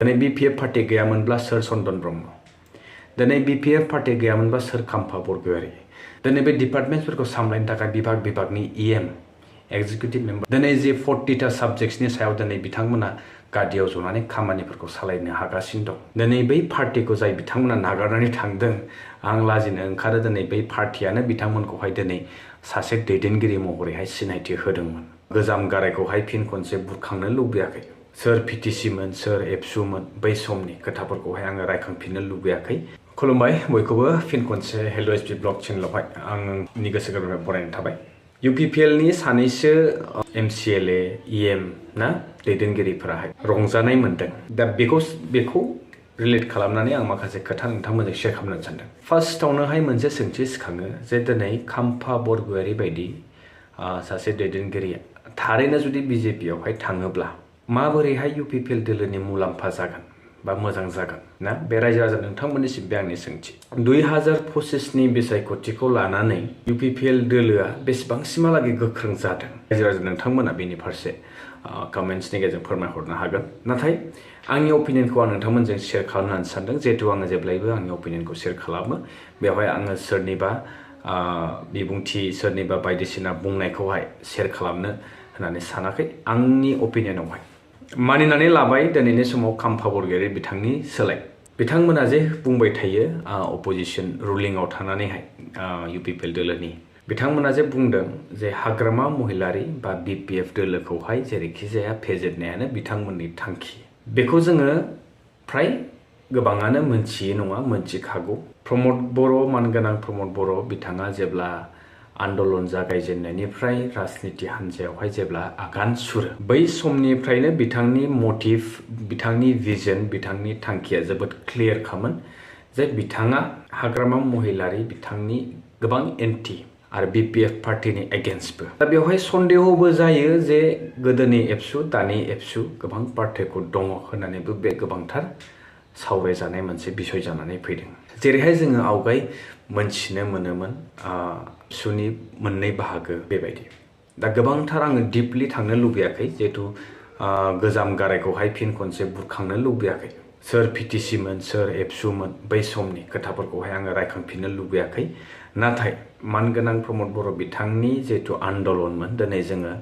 दिनै BPF party गैयामोनब्ला सोर चन्दन ब्रह्म, दिनै BPF पार्टी गैयामोनब्ला सोर खाम्फा बरगयारी, दिनै बे डिपार्टमेन्टफोरखौ सामलायनो थाखाय बिभागनि EM एक्जिकिउटिभ मेम्बार, दिनै जे 40टा साबजेक्ट्सनि सायाव दिनै बिथांमोना गादियाव जनानै खामानिफोरखौ सालायनो हागासिनो दं। दिनै बै पार्टीखौ जाय बिथांमोना नागारनानै थांदों, आं लाजिनो ओंखारो दिनै बै पार्टीयानो बिथांमोनखौहाय दिनै सासे दैदेनगिरि महरैहाय सिनायथि होदोंमोन। गोजाम गारायखौहाय फिन खनसे बुरखांनो लुबैयाखै। सोर BTC मोन, सोर एबसुमोन, बै समनि खोथाफोरखौहाय आङो रायखांफिननो लुबैयाखै। खुलुमबाय बयखौबो फिन खनसे हेल' एसपि ब्लग चेनेलावहाय आंनि गोसो गोरबोनिफ्राय बरायनाय थाबाय। UPPLनि सानैसो MCLA, EM ना दैदेनगिरिफोराहाय रंजानाय मोनदों। दा बेखौ रिलेट खालामनानै आं माखासे खोथा नोंथांमोनजों शेयार खालामनो सानदों। फार्स्टआवनोहाय मोनसे सोंथि सिखाङो जे दिनै खाम्फा बरगयारी बायदि सासे दैदेनगिरिया थारैनो जुदि BJPआवहाय थाङोब्ला माबोरैहाय UPPL दोलोनि मुलाम्फा जागोन बा मोजां जागोन ना? बे रायजो राजा नोंथांमोननिसिम बे आंनि सोंथि। 2025नि बिसायख'थिखौ लानानै UPPL दोलोआ बेसेबांसिमहालागै गोख्रों जादों? रायजो राजा नोंथांमोना बेनि फारसे कमेन्ट्सनि गेजेरजों फोरमायहरनो हागोन। नाथाय आंनि अपिनियनखौ आं नोंथांमोनजों शेयार खालामनो सानदों। जिहेतु आङो जेब्लायबो आंनि अपिनियनखौ शेयार खालामो। बेवहाय आङो सोरनिबा बिबुंथि, सोरनिबा बायदिसिना बुंनायखौहाय शेयार खालामनो होननानै सानाखै। आंनि अपिनियनावहाय मानिनानै लाबाय दिनैनि समाव खाम्फा बरगयारी बिथांनि सोलाय। बिथांमोना जे बुंबाय थायो अपोजिसन रुलिंआव थानानैहाय UPPL दोलोनि बिथांमोना जे बुंदों जे हाग्रामा महिलारी बा BPF दोलोखौहाय जेरैखि जाया फेजेननायानो बिथांमोननि थांखि। बेखौ जोङो फ्राय गोबाङानो मोनथियै नङा, मोनथिखागौ। प्रमद बर', मानगोनां प्रमद बर' बिथाङा जेब्ला आन्दलन जागायजेननायनिफ्राय राजनिति हान्जायावहाय जेब्ला आगान सुरो, बै समनिफ्रायनो बिथांनि मटिभ, बिथांनि भिजन, बिथांनि थांखिया जोबोद क्लियारखामोन जे बिथाङा हाग्रामा महिलारी बिथांनि गोबां एन्टि आरो BPF पार्टीनि एगेन्स्टबो। दा बेवहाय सन्देहबो जायो जे गोदोनि एबसु दानि एबसु गोबां पार्थक्य दङ होननानैबो बे गोबांथार सावरायजानाय मोनसे बिसय जानानै फैदों। जेरैहाय जोङो आवगाय मोनथिनो मोनोमोन एबसुनि मोननै बाहागो बेबायदि। दा गोबांथार आङो डिपलि थांनो लुबैयाखै, जिहेतु गोजाम गारायखौहाय फिन खनसे बुरखांनो लुबैयाखै। सोर BTC मोन, सोर एबसुमोन, बै समनि खोथाफोरखौहाय आङो रायखांफिननो लुबैयाखै। नाथाय मानगोनां प्रमद बर' बिथांनि जिहेतु आन्दलनमोन, दिनै जोङो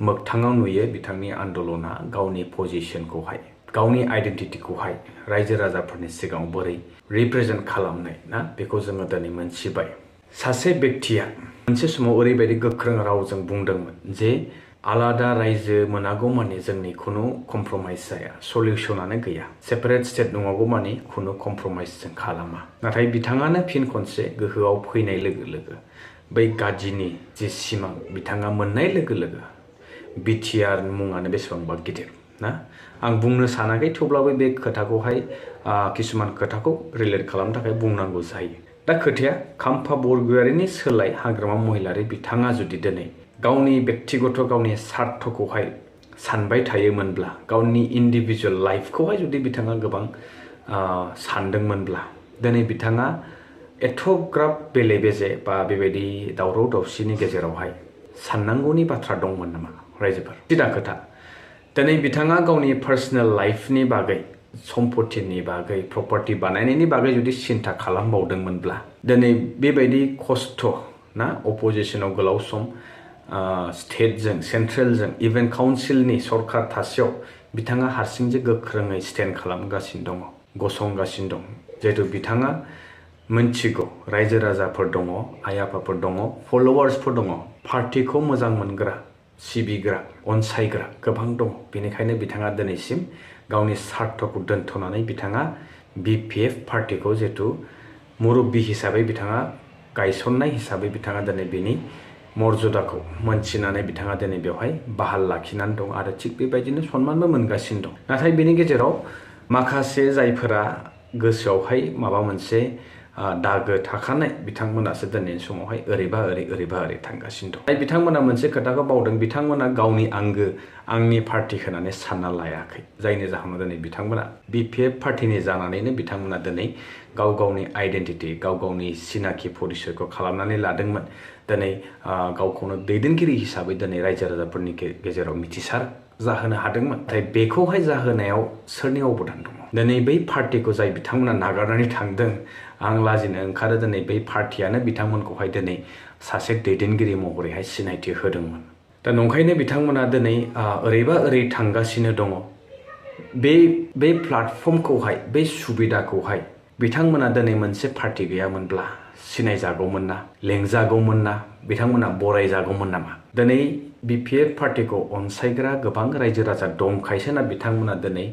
मोगथाङाव नुयो बिथांनि आन्दलना गावनि पजिसनखौहाय, गावनि आइडेन्टिटिखौहाय रायजो राजाफोरनि सिगाङाव बोरै रिप्रेजेन्ट खालामनाय ना, बेखौ जोङो दिनै मोनथिबाय। सासे बेक्तिया मोनसे समाव ओरैबायदि गोख्रों रावजों बुंदोंमोन जे आलादा रायजो मोनागौ मानि जोंनि खुनु कमप्रमाइज जाया, सलिउसनानो गैया। सेपारेट स्टेट नङागौ मानि खुनु कमप्रमाइज जों खालामा। नाथाय बिथाङानो फिन खनसे गोहोआव फैनाय लोगो लोगो बै गादिनि जे सिमां बिथाङा मोननाय लोगो लोगो BTR मुङानो बेसेबांबा गिदिर ना, आं बुंनो सानाखै, थेवब्लाबो बे खोथाखौहाय किसुमान खोथाखौ रिलेट खालामनो थाखाय बुंनांगौ जायो। दा खोथाया खाम्फा बरगयारीनि सोलाय हाग्रामा महिलारी बिथाङा जुदि दिनै गावनि बेक्तिगत गावनि सार्थखौहाय सानबाय थायोमोनब्ला, गावनि इन्डिभिजुवेल लाइफखौहाय जुदि बिथाङा गोबां सानदोंमोनब्ला, दिनै बिथाङा एथ'ग्राब बेले बेजे बा बेबायदि दावराव दावसिनि गेजेरावहाय साननांगौनि बाथ्रा दंमोन नामा रायजोफोर? सिदा खोथा। दिनै बिथाङा गावनि पार्सनेल लाइफनि बागै, सम्पतिनि बागै, प्रपार्टि बानायनायनि बागै जुदि सिन्था खालामबावदोंमोनब्ला, दिनै बेबायदि खस्थ' ना अपोजिसनाव गोलाव सम स्टेटजों, सेन्ट्रेलजों, इभेन काउन्सिलनि सरकार थासेयाव बिथाङा हारसिंजे गोख्रोङै स्टेन्ड खालामगासिनो दङ, गसंगासिनो दं। जिहेतु बिथाङा मोनथिगौ रायजो राजाफोर दङ, आइ आफाफोर दङ, फल'वार्सफोर दङ, पार्टीखौ मोजां मोनग्रा, सिबिग्रा, अनसायग्रा गोबां दङ। बेनिखायनो बिथाङा दिनैसिम गावनि सार्थखौ दोनथ'नानै बिथाङा BPF पार्टीखौ जिहेतु मुरब्बी हिसाबै बिथाङा गायसननाय हिसाबै बिथाङा दिनै बेनि मर्यादाखौ मोनथिनानै बिथाङा दिनै बेवहाय बाहाल लाखिनानै दं आरो थिग बेबायदिनो सनमानबो मोनगासिनो दं। नाथाय बेनि गेजेराव माखासे जायफोरा गोसोआवहाय माबा मोनसे दागो थाखानाय बिथांमोनासो दिनैनि समावहाय ओरैबा ओरै थांगासिनो दं। बिथांमोना मोनसे खोथाखौ बावदों, बिथांमोना गावनि आंगो, आंनि पार्टी होननानै सानना लायाखै। जायनि जाहोनाव दिनै बिथांमोना BPF पार्टीनि जानानैनो बिथांमोना दिनै गाव गावनि आइडेन्टिटि, गाव गावनि सिनाखि परिचयखौ खालामनानै लादोंमोन। दिनै गावखौनो दैदेनगिरि हिसाबै दिनै रायजो राजाफोरनि गेजेराव मिथिसार जाहोनो हादोंमोन। नाथाय बेखौहाय जाहोनायाव सोरनि अबदान दङ? दिनै बै पार्टिखौ जाय बिथांमोना नागारनानै थांदों आं लाजिनो ओंखारो दिनै बै पार्टियानो बिथांमोनखौहाय दिनै सासे दैदेनगिरि महरैहाय सिनायथि होदोंमोन। दा नंखायनो बिथांमोना दिनै ओरैबा ओरै थांगासिनो दङ। बे प्लेटफर्मखौहाय बे सुबिदाखौहाय बिथांमोना दिनै मोनसे पार्टि गैयामोनब्ला सिनायजागौमोन ना, लेंजागौमोन ना, बिथांमोना बरायजागौमोन नामा? दिनै BPF पार्टिखौ अनसायग्रा गोबां रायजो राजा दंखायसोना बिथांमोना दिनै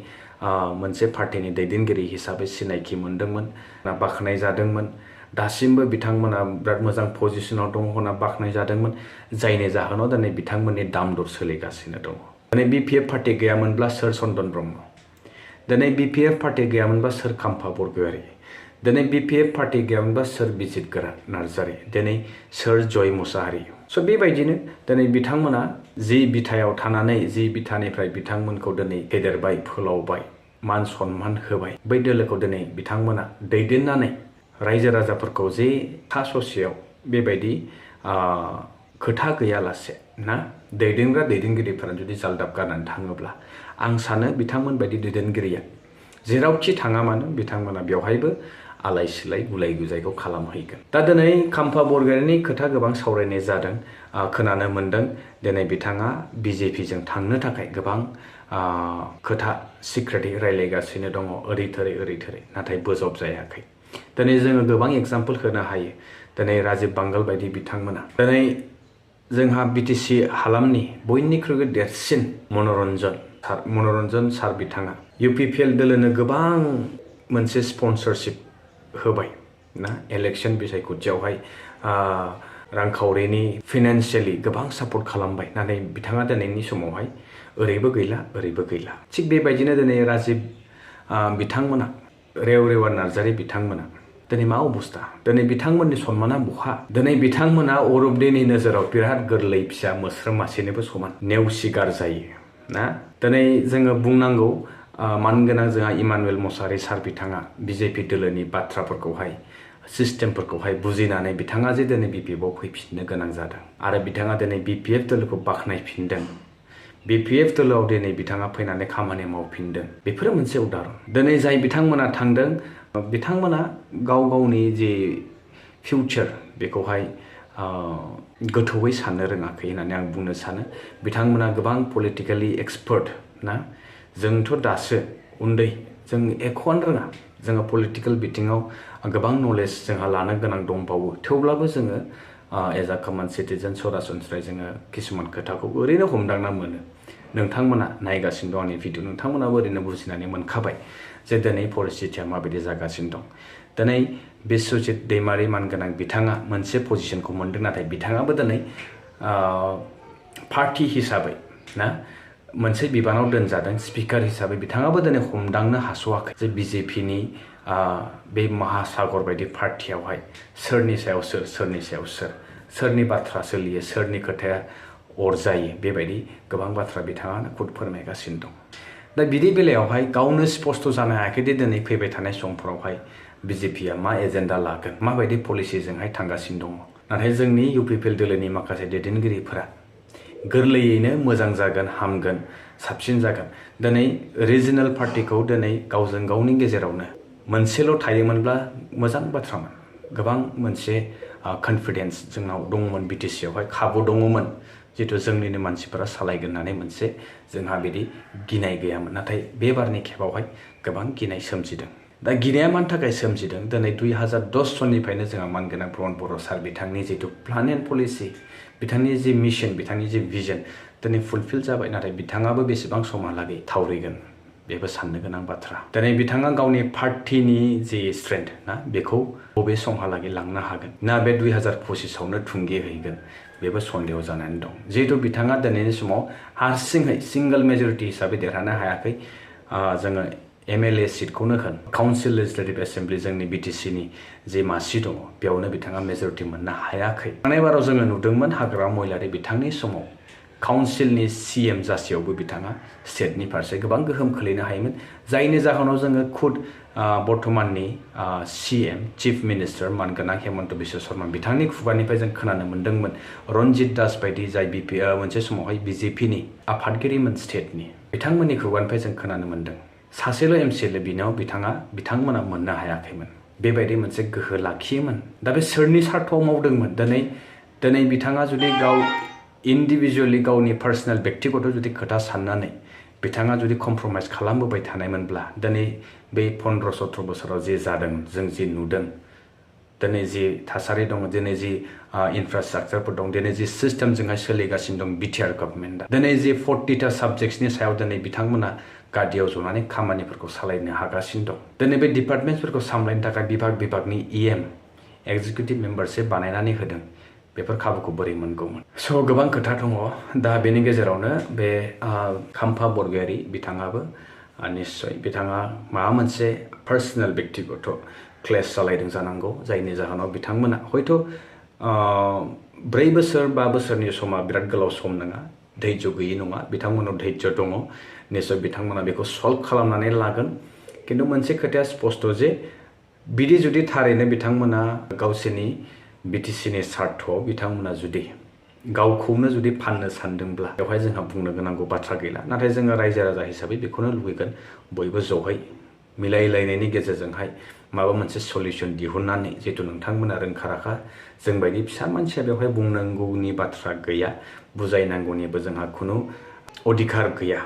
मोनसे पार्टिनि दैदेनगिरि हिसाबै सिनायथि मोनदोंमोन, बाख्नाय जादोंमोन। दासिमबो बिथांमोना बिराद मोजां पजिशनाव दङ होनना बाख्नाय जादोंमोन, जायनि जाहोनाव दिनै बिथांमोननि दाम दर सोलिगासिनो दङ। दिनै BPF पार्टि गैयामोनब्ला सोर चन्दन ब्रह्म, दिनै BPF पार्टि गैयामोनब्ला सोर खाम्फा बरगयारी, दिनै BPF पार्टि गैयामोनब्ला सोर बिजित नार्जारी, दिनै सोर जय मुसाहारी। बेबायदिनो दिनै बिथांमोना जि बिथायाव थानानै जि बिथानिफ्राय बिथांमोनखौ दिनै फेदेरबाय फोलावबाय मान सन्मान होबाय, बै दोलोखौ दिनै बिथांमोना दैदेननानै रायजो राजाफोरखौ जे सा ससेयाव बेबायदि खोथा गैयालासे ना दैदेनग्रा दैदेनगिरिफोरा जुदि जालदाब गारनानै थाङोब्ला आं सानो बिथांमोन बायदि दैदेनगिरिया जेरावखि थाङा मानो बिथांमोना बेवहायबो आलाय सिलाय गुलाय गुजायखौ खालामहैगोन। दा दिनै खाम्फा बरगयारीनि खोथा गोबां सावरायनाय जादों, खोनानो मोन्दों दिनै बिथाङा BJPजों थांनो थाखाय गोबां खोथा सिक्रेटै रायलायगासिनो दङ, ओरै थोरै नाथाय बोजब जायाखै। दिनै जोङो गोबां एग्जाम्पल होनो हायो। दिनै राजीब बांगाल बायदि बिथांमोना दिनै जोंहा BTC हालामनि बयनिख्रुइबो देरसिन मनरन्जन सार बिथाङा UPPL दोलोनो गोबां मोनसे स्पन्सरशिप होबाय ना, इलेक्सन बिसायख'थियावहाय रांखावरिनि फाइनान्सियेलि गोबां सापर्ट खालामबाय, नाथाय बिथाङा दिनैनि समावहाय ओरैबो गैला ओरैबो गैला। थिग बेबायदिनो दिनै राजीब बिथांमोना रेवा नार्जारी बिथांमोना दिनै मा अबस्था, दिनै बिथांमोननि सन्माना बहा? दिनै बिथांमोना अरबदेनि नोजोराव बिराद गोरलै फिसा मोस्रोम मासेनोबो समान नेवसिगार जायो ना। दिनै जोङो बुंनांगौ मानगोनां जोंहा इमानुएल मसाहारी सार बिथाङा BJP दोलोनि बाथ्राफोरखौहाय सिस्टेमफोरखौहाय बुजिनानै बिथाङा जे दिनै BPFआव फैफिननो गोनां जादों आरो बिथाङा दिनै BPF दोलोखौ बाख्नायफिनदों, BPF दोलोआव दिनै बिथाङा फैनानै खामानि मावफिनदों, बेफोरो मोनसे उदाहरन। दिनै जाय बिथांमोना थांदों बिथांमोना गाव गावनि जे फिउचार बेखौहाय गोथौयै साननो रोङाखै होननानै आं बुंनो सानो। बिथांमोना गोबां पलिटिकेलि एक्सपार्ट ना, जोंथ' दासो उन्दै, जों एख'आनो रोङा, जोङो पलिटिकेल बिथिङाव गोबां नलेज जोंहा लानो गोनां दंबावो, थेवब्लाबो जोङो एज आ कमन सिटिजेन सरासनस्रायै जोङो किसुमान खोथाखौ ओरैनो हमदांना मोनो। नोंथांमोना नायगासिनो दं आंनि भिडिअ, नोंथांमोनाबो ओरैनो बुजिनानै मोनखाबाय जे दिनै परिस्थितिया माबायदि जागासिनो दं। दिनै बिश्वजित दैमारी मानगोनां बिथाङा मोनसे पजिसनखौ मोनदों, नाथाय बिथाङाबो दिनै पार्टि हिसाबै ना मोनसे बिबानाव दोनजादों, स्पिकार हिसाबै बिथाङाबो दिनै हमदांनो हास'वाखै जे BJPनि बे महासागर बायदि पार्टियावहाय सोरनि सायाव सोर, सोरनि बाथ्रा सोलियो, सोरनि खोथाया अरजायो, बेबायदि गोबां बाथ्रा बिथाङानो खुद फोरमायगासिनो दं। दा बिदि बेलायावहाय गावनो स्पष्ट जानो हायाखैदि दिनै फैबाय थानाय समफोरावहाय BJPआ मा एजेन्डा लागोन, माबायदि पलिसिजोंहाय थांगासिनो दङ। नाथाय जोंनि UPPL दोलोनि माखासे दैदेनगिरिफोरा गोरलैयैनो मोजां जागोन, हामगोन, साबसिन जागोन। दिनै रिजनेल पार्टिखौ दिनै गावजों गावनि गेजेरावनो मोनसेल' थायोमोनब्ला मोजां बाथ्रामोन। गोबां मोनसे कनफिडेन्स जोंनाव दंमोन, BTCआवहाय खाबु दङमोन, जितु जोंनिनो मानसिफोरा सालायगोन होननानै मोनसे जोंहा बिदि गिनाय गैयामोन। नाथाय बे बारनि खेबावहाय गोबां गिनाय सोमजिदों। दा गिनाया मानि थाखाय सोमजिदों? दिनै 2010 सननिफ्रायनो जोंहा मानगोनां प्रमद बर' सार बिथांनि जितु प्लान एन्ड पलिसि, बिथांनि जि मिशन, बिथांनि जि भिजन दिनै फुलफिल जाबाय, नाथाय बिथाङाबो बेसेबां समहालागै थावरिगोन बेबो साननो गोनां बाथ्रा। दिनै बिथाङा गावनि पार्टिनि जि स्ट्रेंथ ना बेखौ बबे समहालागै लांनो हागोन ना बे 2025आवनो थुंगेहैगोन, बेबो सन्देह जानानै दं। जिहेतु बिथाङा दिनैनि समाव हारसिङै सिंगल मेजरिटि हिसाबै देरहानो हायाखै। जोङो MLA सिटखौनो होन, काउन्सिल लेजिस्लेटिभ एसेम्ब्लि जोंनि BTCनि जे मासि दङ बेयावनो बिथाङा मेजरिटि मोननो हायाखै। थांनाय बाराव जोङो नुदोंमोन हाग्रामा महिलारि बिथांनि समाव काउन्सिलनि CM जासेयावबो बिथाङा स्टेटनि फारसे गोबां गोहोम खोलैनो हायोमोन, जायनि जाहोनाव जोङो खुद बर्तमाननि CM चिफ मिनिस्टार मानगोनां हेमन्त बिश्व शर्मा बिथांनि खुगानिफ्राय जों खोनानो मोन्दोंमोन रन्जित दास बायदि जाय मोनसे समावहाय BJPनि आफादगिरिमोन स्टेटनि, बिथांमोननि खुगानिफ्राय जों खोनानो मोन्दों सासेल' एमसिएल बिनाव बिथांमोना मोननो हायाखैमोन बेबायदि मोनसे गोहो लाखियोमोन दा बे सोरनि सार्थआव मावदोंमोन दिनै बिथाङा जुदि गाव इन्डिभिजुवेलि गावनि पार्सनेल बेक्तिगत जुदि खोथा साननानै बिथाङा जुदि कमप्रमाइज खालामबोबाय थानायमोनब्ला दिनै बे 15-17 बोसोराव जे जादों जों जे नुदों दिनै जि थासारि दङ दिनै जि इनफ्रास्ट्राक्चारफोर दं दिनै जि सिस्टेमजोंहाय सोलिगासिनो दं बिटिआर गभर्नमेन्टआ दिनै जि 40टा साबजेक्ट्सनि सायाव दिनै बिथांमोना गादियाव जनानै खामानिफोरखौ सालायनो हागासिनो दं दिनै बे डिपार्टमेन्ट्सफोरखौ सामलायनो थाखाय बिभागनि इएम एक्जिकिउटिभ मेम्बारशिप बानायनानै होदों बेफोर खाबुखौ बोरै मोनगौमोन स' गोबां खोथा दङ दा बेनि गेजेरावनो बे खाम्फा बरगयारी बिथाङाबो निश्चय बिथाङा माबा मोनसे पार्सनेल बेक्तिगत क्लेश जालायदों जानांगौ जायनि जाहोनाव बिथांमोना हयथ' 4 बोसोर 5 बोसोरनि समा बिराद गोलाव सम नङा धैर्य गैयै नङा बिथांमोनाव धैर्य दङ निश्चय बिथांमोना बेखौ सल्भ खालामनानै लागोन किन्तु मोनसे खोथाया स्पष्ट जे बिदि जुदि थारैनो बिथांमोना गावसोरनि बिटिसिनि सार्थआव बिथांमोना जुदि गावखौनो जुदि फाननो सानदोंब्ला बेवहाय जोंहा बुंनो गोनांगौ बाथ्रा गैला नाथाय जोङो रायजो राजा हिसाबै बेखौनो लुबैगोन बयबो जयै मिलायलायनायनि गेजेरजोंहाय माबा मोनसे सल्युसन दिहुननानै जिहेतु नोंथांमोना रोंखा राखा जोंबायदि फिसा मानसिया बेवहाय बुंनांगौनि बाथ्रा गैया बुजायनांगौनिबो जोंहा खुनु अधिकार गैया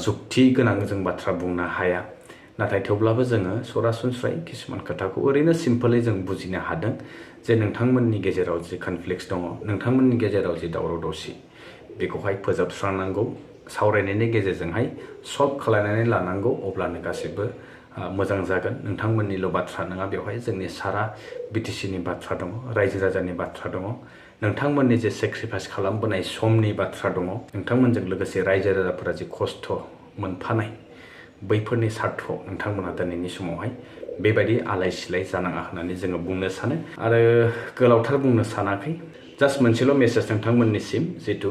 जुक्ति गोनां जों बाथ्रा बुंनो हाया नाथाय थेवब्लाबो जोङो सरासनस्रायै किसुमान खोथाखौ ओरैनो सिम्पलै जों बुजिनो हादों जे नोंथांमोननि गेजेराव जि कनफ्लिक्ट्स दङ नोंथांमोननि गेजेराव जि दावराव दावसि बेखौहाय फोजोबस्रांनांगौ सावरायनायनि गेजेरजोंहाय सल्भ खालामनानै लानांगौ अब्लानो गासैबो मोजां जागोन नोंथांमोननिल' बाथ्रा नङा बेवहाय जोंनि सारा बिटिसिनि बाथ्रा दङ रायजो राजानि बाथ्रा दङ नोंथांमोननि जे सेक्रिफाइस खालामबोनाय समनि बाथ्रा दङ नोंथांमोनजों लोगोसे रायजो राजाफोरा जि खस्थ' मोनफानाय बैफोरनि सार्थआव नोंथांमोना दिनैनि समावहाय बेबायदि आलाय सिलाय जानाङा होननानै जोङो बुंनो सानो आरो गोलावथार बुंनो सानाखै जास्ट मोनसेल' मेसेज नोंथांमोननिसिम जितु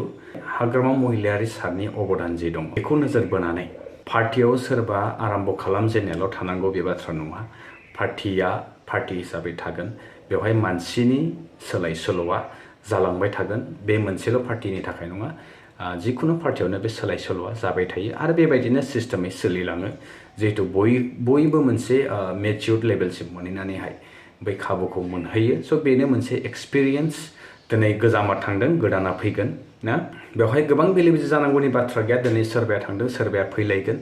हाग्रामा महिलारि सारनि अबदान जे दं बेखौ नोजोर बोनानै पार्टियाव सोरबा आराम्भ खालामजेननायल' थानांगौ बे बाथ्रा नङा पार्टिया पार्टि हिसाबै थागोन बेवहाय मानसिनि सोलाय सोल'आ जालांबाय थागोन बे मोनसेल' पार्टिनि थाखाय नङा जिखुनु पार्टियावनो बे सोलाय सोल'आ जाबाय थायो आरो बेबायदिनो सिस्टेमै सोलिलाङो जिहेतु बयबो मोनसे मेच्युर्ड लेभेलसिम मोनहैनानैहाय बै खाबुखौ मोनहैयो स' बेनो मोनसे एक्सपिरियेन्स दिनै गोजामा थांदों गोदाना फैगोन ना बेवहाय गोबां बेले बेजे जानांगौनि बाथ्रा गैया दिनै सोरबाया थांदों सोरबाया फैलायगोन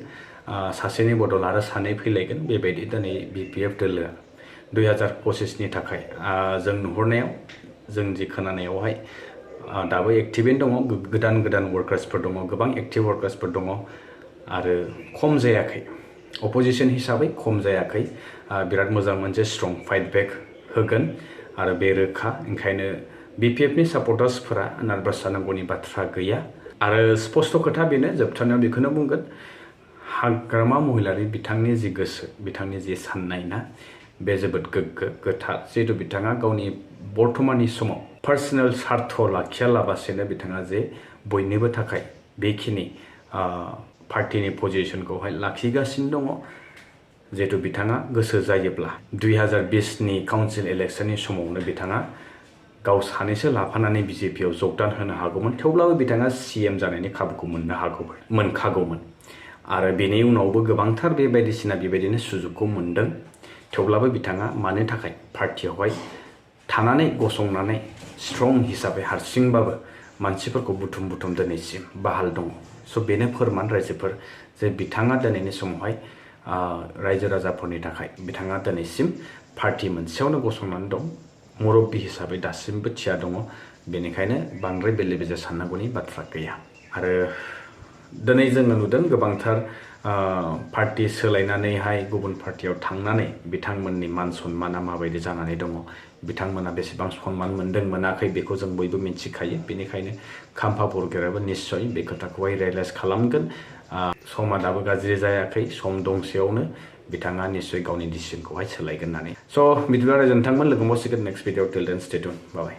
सासेनि बदल आरो सानै फैलायगोन बेबायदि दिनै बिपिएफ दोलोआ 2025नि थाखाय जों नुहुरनायाव जों जि खोनानायावहाय दाबो एक्टिभैनो दङ गोदान वर्कार्सफोर दङ गोबां एक्टिभ वर्कार्सफोर दङ आरो खम जायाखै अपोजिसन हिसाबै खम जायाखै बिराद मोजां मोनसे स्ट्रं फाइट बेक होगोन आरो बे रोखा ओंखायनो बिपिएफनि सापर्टार्सफोरा नार्भास जानांगौनि बाथ्रा गैया आरो स्पष्ट खोथा बेनो जोबथारनायाव बेखौनो बुंगोन हाग्रामा महिलारि बिथांनि जि गोसो बिथांनि जि साननाय ना बे जोबोद गोग्गो गोथार जिहेतु बिथाङा गावनि बर्थमाननि समाव पार्सनेल सार्थ लाखियालाबासेनो बिथाङा जे बयनिबो थाखाय बेखिनि पार्टिनि पजिशनखौहाय लाखिगासिनो दङ जिहेतु बिथाङा गोसो जायोब्ला 2020नि काउन्सिल इलेक्शननि समावनो बिथाङा गाव सानैसो लाफानानै बिजेपियाव जगदान होनो हागौमोन थेवब्लाबो बिथाङा सिएम जानायनि खाबुखौ मोनखागौमोन आरो बेनि उनावबो गोबांथार बेबायदिनो सुजुगखौ मोनदों थेवब्लाबो बिथाङा मानो थाखाय पार्टियावहाय थानानै गसंनानै स्ट्रं हिसाबै हारसिंबाबो मानसिफोरखौ बुथुम दिनैसिम बाहाल दङ स' बेनो फोरमान रायजोफोर जे बिथाङा दिनैनि समावहाय रायजो राजाफोरनि थाखाय बिथाङा दिनैसिम पार्टि मोनसेयावनो गसंनानै दं मुरब्बी हिसाबै दासिमबो थिया दङ बेनिखायनो बांद्राय बेले बेजे साननांगौनि बाथ्रा गैया आरो दिनै जोङो नुदों गोबांथार पार्टि सोलायनानैहाय गुबुन पार्टियाव थांनानै बिथांमोननि मान सन्माना माबायदि जानानै दङ बिथांमोना बेसेबां सन्मान मोनदों मोनाखै बेखौ जों बयबो मिथिखायो बेनिखायनो खाम्फा बरगयारियाबो निश्चय बे खोथाखौहाय रियेलाइज खालामगोन समा दाबो गाज्रि जायाखै सम दंसेयावनो बिथाङा निश्चय गावनि डिसिसनखौहाय सोलायगोन होननानै स' बिदिब्ला रायजो नोंथांमोन लोगो मोनसिगोन नेक्स्ट भिडिअ टिल देन स्टे टिउन बाय